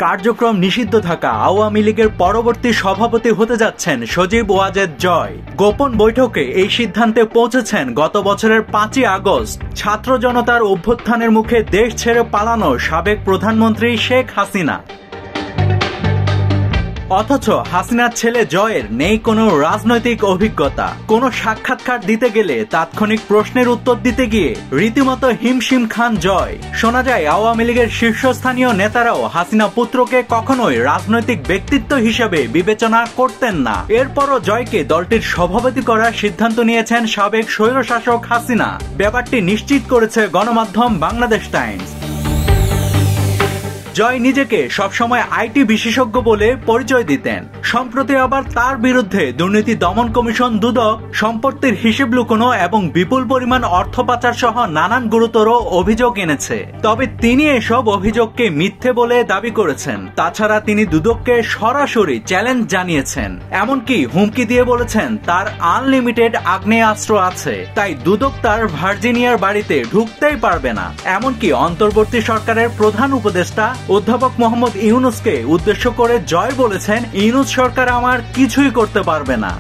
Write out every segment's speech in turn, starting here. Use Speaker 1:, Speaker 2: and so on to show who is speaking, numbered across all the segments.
Speaker 1: কার্যক্রম নিষিদ্ধ থাকা আওয়ামী লীগের পরবর্তী সভাপতি হতে যাচ্ছেন সজীব ওয়াজেদ জয়। গোপন বৈঠকে এই সিদ্ধান্তে পৌঁছেছেন গত বছরের 5ই আগস্ট ছাত্র জনতার অভ্যুত্থানের মুখে দেশ ছেড়ে পালানো সাবেক প্রধানমন্ত্রী শেখ হাসিনা। অথচ হাসিনার ছেলে জয়ের নেই কোনো রাজনৈতিক অভিজ্ঞতা। কোনো সাক্ষাৎকার দিতে গেলে তাৎক্ষণিক প্রশ্নের উত্তর দিতে গিয়ে রীতিমতো হিমশিম খান জয়। শোনা যায় আওয়ামী লীগের শীর্ষস্থানীয় নেতারাও হাসিনা পুত্রকে কখনোই রাজনৈতিক ব্যক্তিত্ব হিসেবে বিবেচনা করতেন না। এরপরও জয়কে দলটির সভাপতি করার সিদ্ধান্ত নিয়েছেন সাবেক স্বৈরশাসক হাসিনা। ব্যাপারটি নিশ্চিত করেছে গণমাধ্যম বাংলাদেশ টাইমস। জয় নিজেকে সবসময় আইটি বিশেষজ্ঞ বলে পরিচয় দিতেন। সম্প্রতি আবার তার বিরুদ্ধে দুর্নীতি দমন কমিশন দুদক সম্পত্তির হিসেব লুকোনো এবং বিপুল পরিমাণ অর্থ পাচার সহ নানান গুরুতর অভিযোগ এনেছে। তবে তিনি এসব অভিযোগকে মিথ্যে বলে দাবি করেছেন। তাছাড়া তিনি দুদককে সরাসরি চ্যালেঞ্জ জানিয়েছেন, এমনকি হুমকি দিয়ে বলেছেন তার আনলিমিটেড আগ্নেয়াস্ত্র আছে, তাই দুদক তার ভার্জিনিয়ার বাড়িতে ঢুকতেই পারবে না। এমনকি অন্তর্বর্তী সরকারের প্রধান উপদেষ্টা অধ্যাপক মোহাম্মদ ইউনূসকে উদ্দেশ্য করে জয় বলেছেন, ইউনূস সরকার আমার কিছুই করতে পারবে না।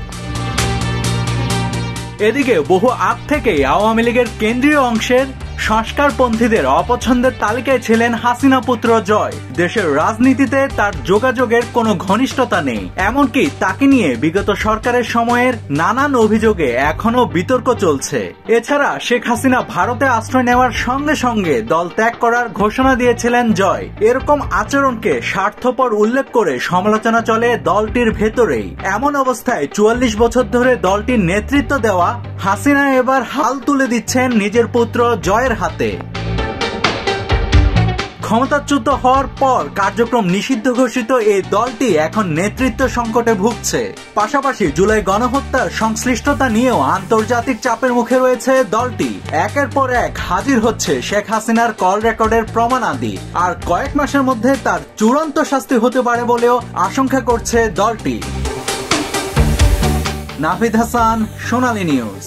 Speaker 1: এদিকে বহু আগ থেকেই আওয়ামী লীগের কেন্দ্রীয় অংশের সংস্কারপন্থীদের অপছন্দের তালিকায় ছিলেন হাসিনা পুত্র জয়। দেশের রাজনীতিতে তার যোগাযোগের কোনো ঘনিষ্ঠতা নেই, এমনকি তাকে নিয়ে বিগত সরকারের সময়ের নানান অভিযোগে এখনো বিতর্ক চলছে। এছাড়া শেখ হাসিনা ভারতে আশ্রয় নেওয়ার সঙ্গে সঙ্গে দল ত্যাগ করার ঘোষণা দিয়েছিলেন জয়। এরকম আচরণকে স্বার্থপর উল্লেখ করে সমালোচনা চলে দলটির ভেতরেই। এমন অবস্থায় 44 বছর ধরে দলটির নেতৃত্ব দেওয়া হাসিনা এবার হাল তুলে দিচ্ছেন নিজের পুত্র জয়ের হাতে। ক্ষমতাচ্যুত হওয়ার পর কার্যক্রম নিষিদ্ধ ঘোষিত এই দলটি এখন নেতৃত্ব সংকটে ভুগছে। পাশাপাশি জুলাই গণহত্যার সংশ্লিষ্টতা নিয়েও আন্তর্জাতিক চাপের মুখে রয়েছে দলটি। একের পর এক হাজির হচ্ছে শেখ হাসিনার কল রেকর্ডের প্রমাণাদি। আর কয়েক মাসের মধ্যে তার চূড়ান্ত শাস্তি হতে পারে বলেও আশঙ্কা করছে দলটি। নাভিদ হাসান, সোনালী নিউজ।